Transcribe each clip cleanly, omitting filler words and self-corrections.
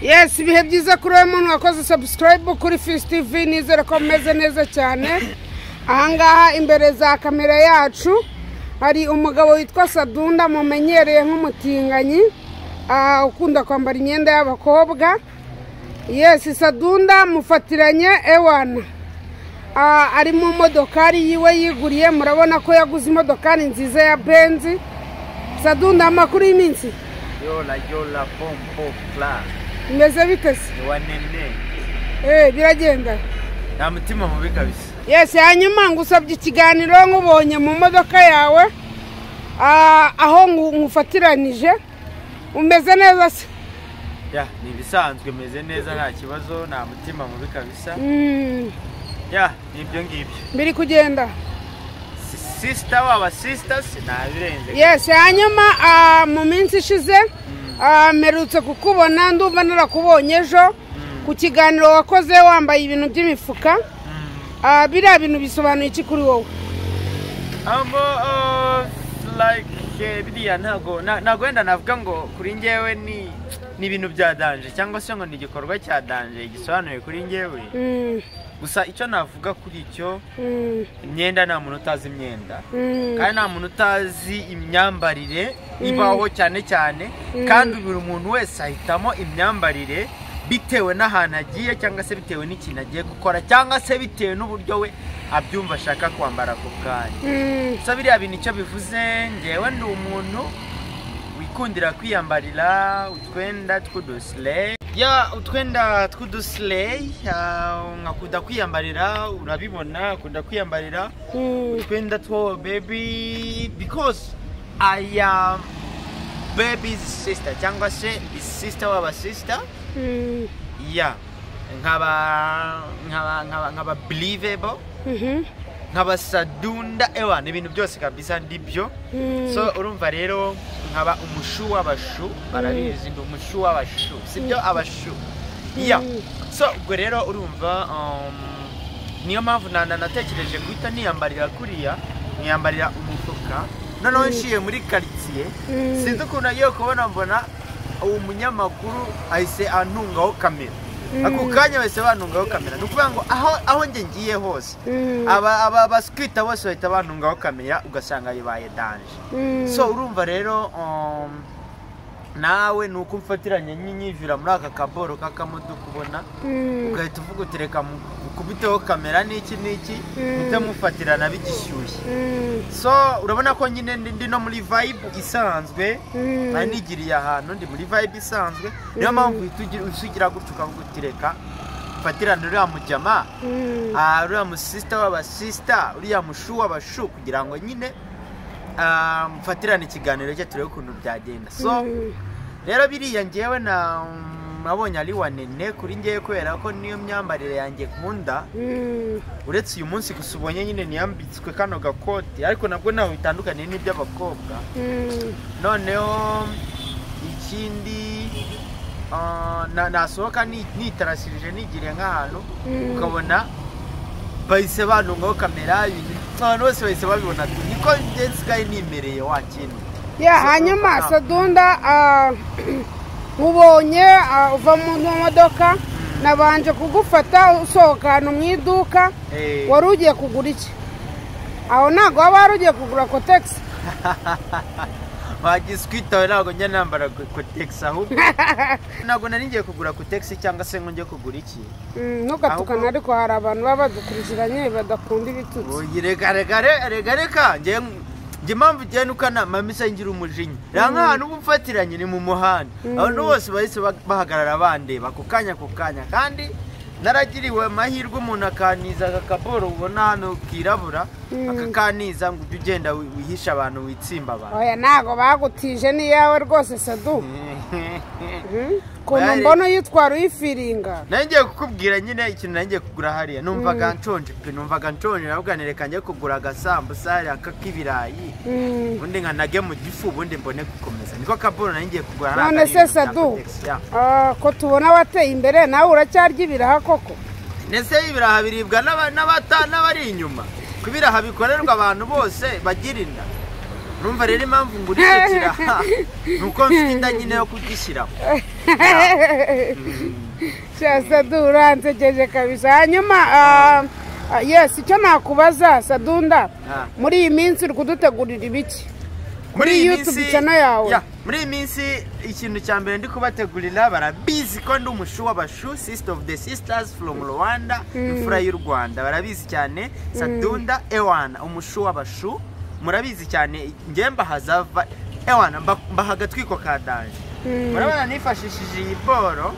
Yes, ibihe byiza kuri uyu muntu wakoze subscribe kuri Fish TV, nizere ko meze neza cyane. Ahangaha imbere za kamera yacu hari umugabo witwa Sadunda, mumenyereye nk'umutinganyi, ukunda kwambara imyenda y'abakobwa. Yes, Sadunda mufatiranye ewana. Ari mu modokari yiwe yiguriye, murabona ko yaguze imodokari nziza ya Benz. Sadunda, amakuru y'iminsi? Yola pompo kla. Meze bitese? Wanene. Biragenda. Nta mutima mubi kabisa. Yes, hanyuma ngusabye ikiganiro nkubonye mu modoka yawe. Aho ngufatiranije. Umeze neza se? Ya, ni bisanzwe meze neza, nta kibazo, nta mutima mubi kabisa. Ya, nibyo ngibyo. Biri kugenda. Sister waba sisters nabirenze. Yes, hanyuma mu minsi ishize merutse kukubona, ndumva narakubonye ejo ku kiganiro wakoze wambaye ibintu by'imifuka. Biriya bintu bisobanuye iki kuri wowe? Like biriya ntago wenda navuga ngo kuri njyewe ni ibintu bya danje cyangwa se ngo ni igikorwa cya danje gisobanuye kuri njyewe. Gusa icyo navuga kuri icyo, imyenda nta muntu utazi imyenda, kandi nta muntu utazi imyambarire ibaho cyane cyane, kandi buri muntu wese ahitamo imyambarire bitewe n'ahantu agiye cyangwa se bitewe n'ikintu agiye gukora cyangwa se bitewe n'uburyo we abyumva ashaka kwambara ako kanya. So biriya bintu icyo bivuze, njyewe ndi umuntu wikundira kwiyambarira utwenda tw'udusleyi. Utwenda tw'udusleyi nkakunda kwiyambarira, urabibona, akunda kwiyambarira utwenda two baby, because I am baby's sister cyangwa se sister waba sister. nkaba believable, nkaba Sadunda, ni ibintu byose kabisa ndibyo. So urumva rero nkaba umushu w'abashu, barabizi ndi umushu w'abashu, sibyo abashu. So ubwo rero urumva niyo mpamvu natekereje guhita niyambarira kuriya, niyambarira umufuka. Noneho nshiye muri quartier, sinzi ukuntu agiye kubona mbona uwo munyamakuru ahise antungaho kamera. Ako kanya wese bantungaho kamera, nukuvuga ngo aho nge ngiye hose abaskita bose bahita bantungaho kamera, ugasanga bibaye danje. So urumva rero nawe nuko mfatiranye nyinyivira muri aka kaboro k'akamodoka ubona, ugahita uvuga utereka mukubiteho kamera n'iki muhita mufatirana bigishyushye. So urabona ko nyine ndi no muri vibe isanzwe, nigiriye ahantu ndi muri vibe isanzwe, niyo mpamvu usugira gutyo ukavuga utereka mfatirana uriya mujama, uriya musista w'abasista, uriya mushu w'abashu, kugira ngo nyine mfatirana ikiganiro cye turebe ukuntu byagenda. So rero biriya njyewe nabonye ari wanene kuri njyewe, kubera ko niyo myambarire yanjye nkunda. Uretse uyu munsi gusa ubonye nyine niyambitswe kano gakoti, ariko nabwo ntaho bitandukanye n'iby'abakobwa. Noneho ikindi nasohoka nitarasirije nigiriye nk'ahantu, ukabona bahise bantungaho kamera, abantu bose bahise babibona, niko njye nsigaye nimereye wakindi. Hanyuma Sadunda, mubonye uva mu modoka, nabanje kugufata usohoka hano mu iduka. Wari ugiye kugura iki? Aho ntago waba wari ugiye kugura kotex? Wagiswitawe ntabwo njya nambara kotex, ahubwo ntabwo nari ngiye kugura kotex cyangwa se ngo njye kugura iki. Ntugatukana, ariko hari abantu baba badukurikiranye badakunda ibitutsi. Reka njye mpamvu njye nukana mamisa ngira umujinya. Nk'ahantu ubufatiranye ni mu muhanda, abantu bose bahise bahagarara bandeba ku kanya, kandi naragiriwe amahirwe umuntu akaniza akakaboro ubona hano kirabura, akakaniza ngo ujye ugenda wihisha abantu, witsimba abantu. Oya, ntago bagutije, ni yawe rwose Sadu. Kuntu mbona yitwara uyifiringa. Nangiye kukubwira nyine ikintu nangiye kugura hariya, numvaga nshonje pe, nabwo nereka njye kugura agasambusa ak'ibirayi, ubundi nkanage mu gifu, ubundi mbone gukomeza. Niko kaboro nangiye kugura hariya. None se Sadu, ko tubona wateye imbere, nawe uracyarya ibiraha koko? Nese ibiraha biribwa n'abari inyuma, kubiraha bikorerwa abantu bose bagira inda. urumva rero impamvu ngurishikira nuko mfite inda nyine yo kugishyiraho. Sadunda ansekeje kabisa. Hanyuma yes, icyo nakubaza Sadunda, muri iyi minsi uri kudutegurira ibiki muri YouTube channel yawe? Muri iyi minsi ikintu cya mbere ndi kubategurira, barabizi ko ndi umushu w'abashu, sister of the sisters from Rwanda, imfura y'u Rwanda, barabizi cyane. Sadunda ewana umushu w'abashu, murabizi cyane. Ngiye mbahazava ewana mbahaga twiko kadanje. Murabona nifashishije iyi boro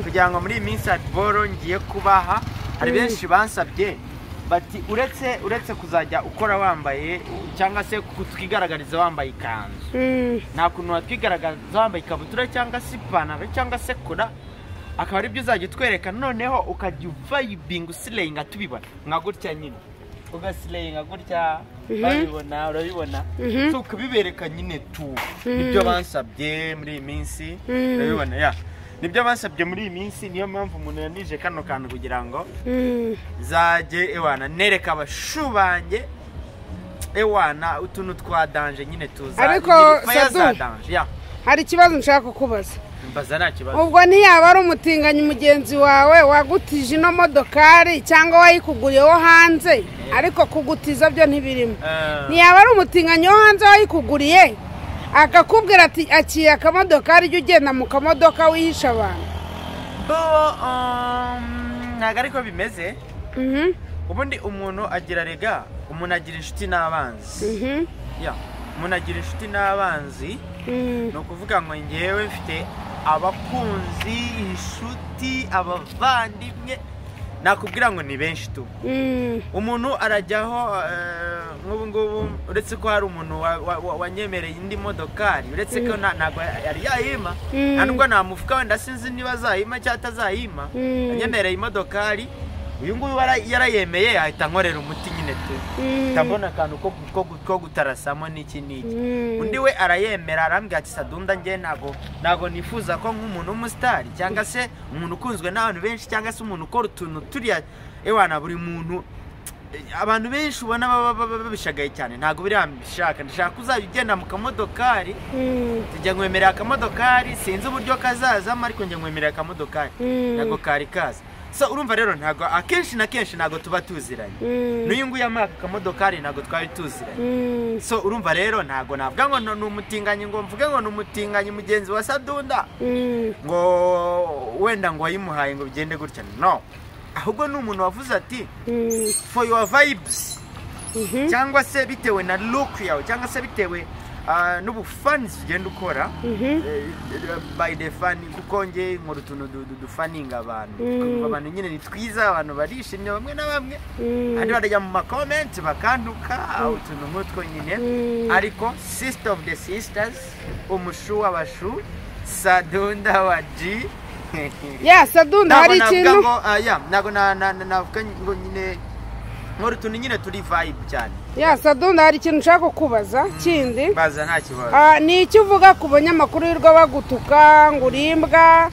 kugira ngo muri iyi minsi at boro ngiye kubaha. Hari benshi bansabye bati uretse kuzajya ukora wambaye cyangwa se kutwigaragariza wambaye ikanzu, nta kuntu watwigaragaza wambaye ikabutura cyangwa se ipantaro cyangwa se kora, akaba ari byo uzajya utwereka, noneho ukajya vibing usilayinga tubibona nka gutya nyine, ugasilayinga gutya babibona, urabibona, so ukabibereka nyine tu. Nibyo bansabye muri iyi minsi, urabibona nibyo bansabye muri iyi minsi. Niyo mpamvu umuntu yanije kano kantu kugira ngo zajye ewana nereka abashu banjye ewana utuntu twa danje nyine tuza. Ariko hari ikibazo nshaka kukubaza. Mbaza nta kibazo. Ubwo ntiyaba ari umutinganyi mugenzi wawe wagutije ino modokari cyangwa wayikuguriyeho hanze, ariko kugutiza byo ntibirimo, ntiyaba ari umutinganyi wo hanze wayikuguriye akakubwira ati akiye akamodokari ujye ugenda mu kamodoka wihisha abantu? Ntabwo ariko bimeze. Ubundi umuntu agira rega, umuntu agira inshuti n'abanzi. Umuntu agira inshuti n'abanzi, ni ukuvuga ngo ngewe mfite abakunzi, inshuti, abavandimwe, nakubwira ngo ni benshi tu. Umuntu arajyaho nk'ubu ngubu, uretse ko hari umuntu wanyemereye indi modokari, uretse ko ntabwo yari yayima, nubwo namufuka wenda sinzi niba azayima cyangwa atazayima, yanyemereye imodokari, uyu nguyu yarayemeye ahita nkorera umuti nyine tu, ndabona akantu ko gutarasamo n'iki n'iki. Undi we arayemera, arambwira ati Sadunda njye ntago nifuza ko nk'umuntu w'umusitari cyangwa se umuntu ukunzwe n'abantu benshi cyangwa se umuntu ukora utuntu turiya ewana buri muntu abantu benshi ubona babishagaye cyane, ntago birambishaka. Ndashaka uzajya ugenda mu kamodokari, tujya nkwemerera akamodokari, sinzi uburyo kazazamo ariko njye nkwemerera akamodokari ntago kari kaza. So urumva rero ntago akenshi na kenshi ntago tuba tuziranye, n'uyu nguyu yamaka akamodokari ntago twari tuziranye. So urumva rero ntago navuga ngo ni umutinganyi, ngo mvuge ngo ni umutinganyi mugenzi wa Sadunda ngo wenda ngo wayimuhaye ngo bigende gutya, no. Ahubwo ni umuntu wavuze ati for your vibes, cyangwa se bitewe na look yawe, cyangwa se bitewe n'ubufani ugenda ukora by the fun, kuko nge nkora utuntu dufaninga abantu nyine ni twiza, abantu barishimye bamwe na bamwe, kandi barajya mu makomenti bakanduka utuntu nk'utwo nyine. Ariko sister of the sisters, umushu w'abashu, Sadunda wa G. Sadunda hari ikintu ntago navuga ngo nyine nkora utuntu nyine turi vibe cyane. Sadunda hari ikintu nshaka kukubaza kindi. Baza nta kibazo. Ni icyo uvuga ku banyamakuru y'urwa bagutuka ngo urimbwa,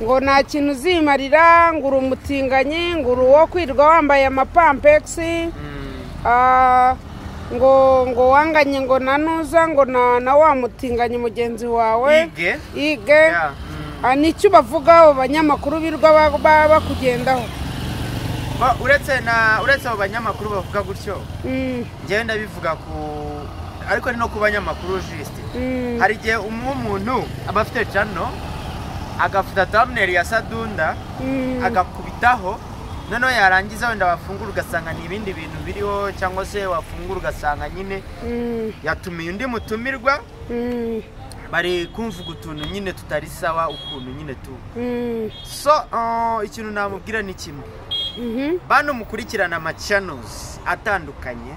ngo nta kintu uzimarira, ngo uri umutinganyi, ngo uri uwo kwirirwa wambaye amapampegisi, ngo wanganye ngo nanuza ngo na wamutinganyi mugenzi wawe ige. Nicyo bavuga abo banyamakuru birwa bakugendaho? Uretse abo banyamakuru bavuga gutyo, njyewe ndabivuga ariko ni no ku banyamakuru juste. Hari igihe umuntu aba afite channel, agafata thumbnail ya Sadunda agakubitaho, noneho yarangiza wenda wafungura ugasanga ni ibindi bintu biriho, cyangwa se wafungura ugasanga nyine yatumiye undi mutumirwa, bari kumvuga utuntu nyine tutari sawa ukuntu nyine tu. So ikintu namubwira ni kimwe, bano mukurikirana ama channels atandukanye,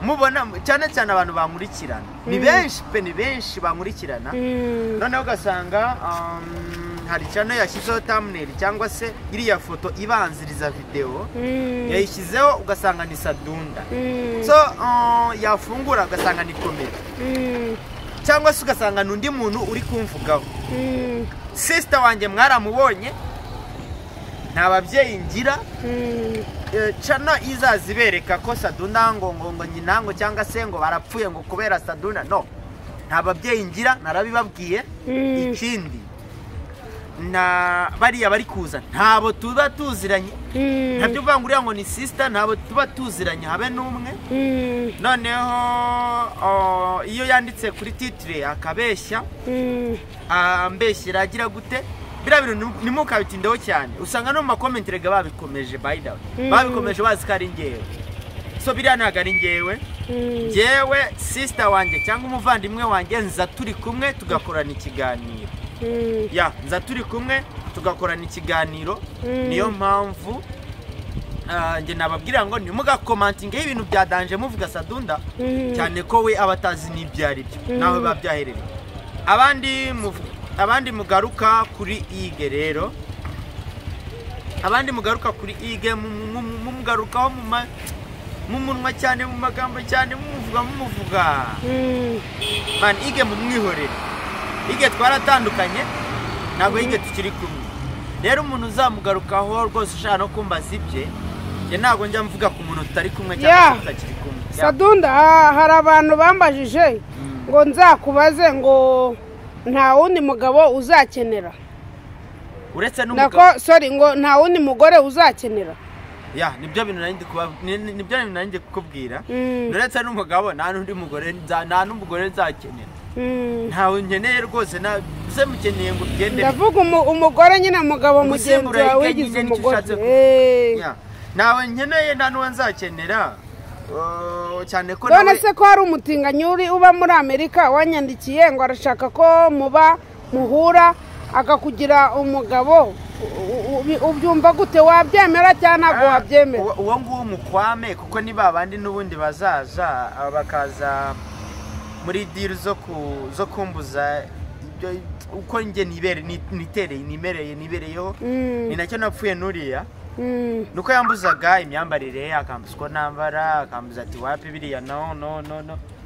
mubona cyane cyane abantu bankurikirana ni benshi bankurikirana, noneho ugasanga hari channel yashyizeho thumbnail cyangwa se iriya foto ibanziriza video yayishyizeho, ugasanga ni Sadunda. So yafungura ugasanga ni comedy, cyangwa se ugasanga n'undi muntu uri kumvugaho. Sister wanjye mwaramubonye nta babyeyi ngira cana izazibereka ko Sadunda ngo nyinango cyangwa se ngo barapfuye ngo kubera Sadunda no nta babyeyi ngira narabibabwiye ikindi na bariya bari kuza ntabo tuba tuziranye ntabyo banguriya ngo ni sister ntabo tuba tuziranye habe n'umwe noneho iyo yanditse kuri titre akabeshya ambeshyira agira gute bira bintu nimukabitindeho cyane usanga no mu comment rega babikomeje by the way babikomeje bazikari ngewe so bira nagari ngewe jewe sister wanje cyangwa umuvandimwe wanje nza turi kumwe tugakorana ikiganiro ya nza turi kumwe tugakorana ikiganiro niyo mpamvu nge nababwira ngo nimuga commenting ibintu byadanje muvuga Sadunda cyane ko we abatazi n'ibyari byo nawe babyaherere abandi mugaruka kuri ige rero abandi mugaruka kuri ige mugarukaho mu munwa cyane mu magambo cyane mumuvuga man ige mu mwihorere ige twaratandukanye ntabwo ige tukiri kumwe rero umuntu uzamugarukaho rwose ushaka no kumbaza ibye je ntabwo njya mvuga ku muntu tutari kumwe cyangwa tutakiri kumwe Sadunda hari abantu bambajije ngo nzakubaze ngo nta wundi mugabo uzakenera uretse n'umugabo ngo nta wundi mugore uzakenera ya nibyo bintu nandi kukubwira uretse n'umugabo nta n'undi mugore nta n'umugore nzakenera ntawe nkeneye rwose se mukeneye ngo ugende ndavuga umugore nyine umugabo mugenzi wawe wigize umugore nawe nkeneye nta n'uwo nzakenera cyane ko none se ko hari umutinganyi uba muri Amerika wanyandikiye ngo arashaka ko muhura akakugira umugabo ubyumva gute wabyemera cyangwa ntabwo wabyemera uwo nguwo mukwame kuko ni babandi n'ubundi bazaza bakaza muri deal zo kumbuza ibyo uko nge nibereyeho ni nacyo napfuye nuriya nuko yambuzaga imyambarire akambuzwa nambara akambuza ati wapi biriya no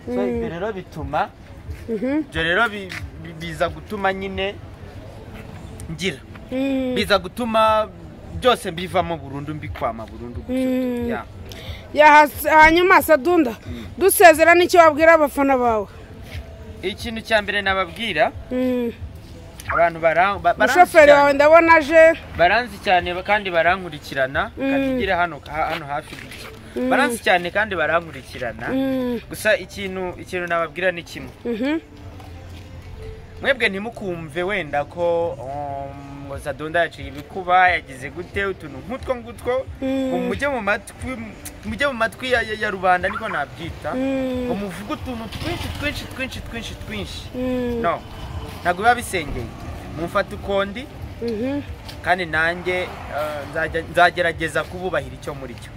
so ibyo rero bituma ibyo rero biza gutuma nyine ngira biza gutuma byose mbivamo burundu mbikwama burundu hanyuma Sadunda dusezera n'icyo wabwira abafana bawe ikintu cya mbere nababwira abantu umushoferi wawe ndabona aje baranzi cyane kandi barankurikirana katigire hano hafi baranzi cyane kandi barankurikirana gusa ikintu nababwira ni kimwe mwebwe ntimukumve wenda ko Sadunda yaciye ibikuba yagize gute utuntu nk'utwo ngutwo mujye mu matwi ya rubanda niko nabyita ngo muvuge utuntu twinshi no ntabwo biba bisengeye mumfata ukondi kandi nanjye nzagerageza kububahira icyo muri cyo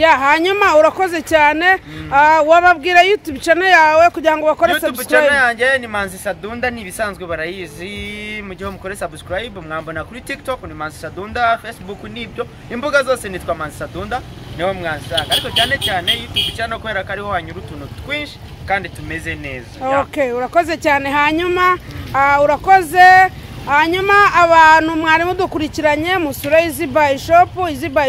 hanyuma urakoze cyane wababwira YouTube channel yawe kugira ngo bakore subscribe. YouTube channel yanjye ni Manzi Sadunda ni bisanzwe barayizi mu gihe mukore subscribe mwambona kuri TikTok ni Manzi Sadunda, Facebook nibyo imbuga zose nitwa Manzi Sadunda niho mwansanga ariko cyane YouTube channel kwera kariho hanyura utuntu twinshi kandi tumeze neza. Okay, urakoze cyane hanyuma urakoze hanyuma abantu mwari mudukurikiranye musure Easy Buy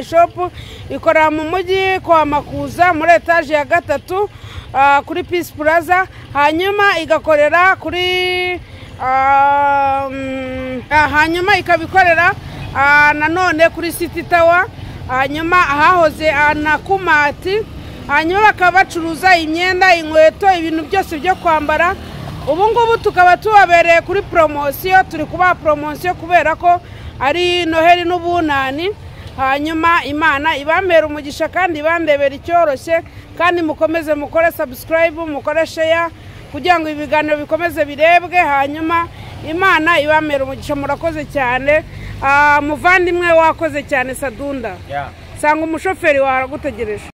Shop ikora mu mujyi kwa Makuza muri etage ya 3 kuri Peace Plaza hanyuma igakorera kuri hanyuma ikabikorera nanone kuri City Tower hanyuma ahahoze anakumati hanyuma bakabacuruza imyenda inkweto ibintu byose byo kwambara ubu ngubu tukaba tubabereye kuri promotion turi kuba promotion kubera ko ari Noheli n'ubunani hanyuma Imana ibambera umugisha kandi ibandebera icyoroshye kandi mukomeze mukore subscribe mukore share kugira ngo ibiganiro bikomeze birebwe hanyuma Imana ibambera umugisha murakoze cyane muvandimwe wakoze cyane Sadunda sanga umushoferi wawe gutegereje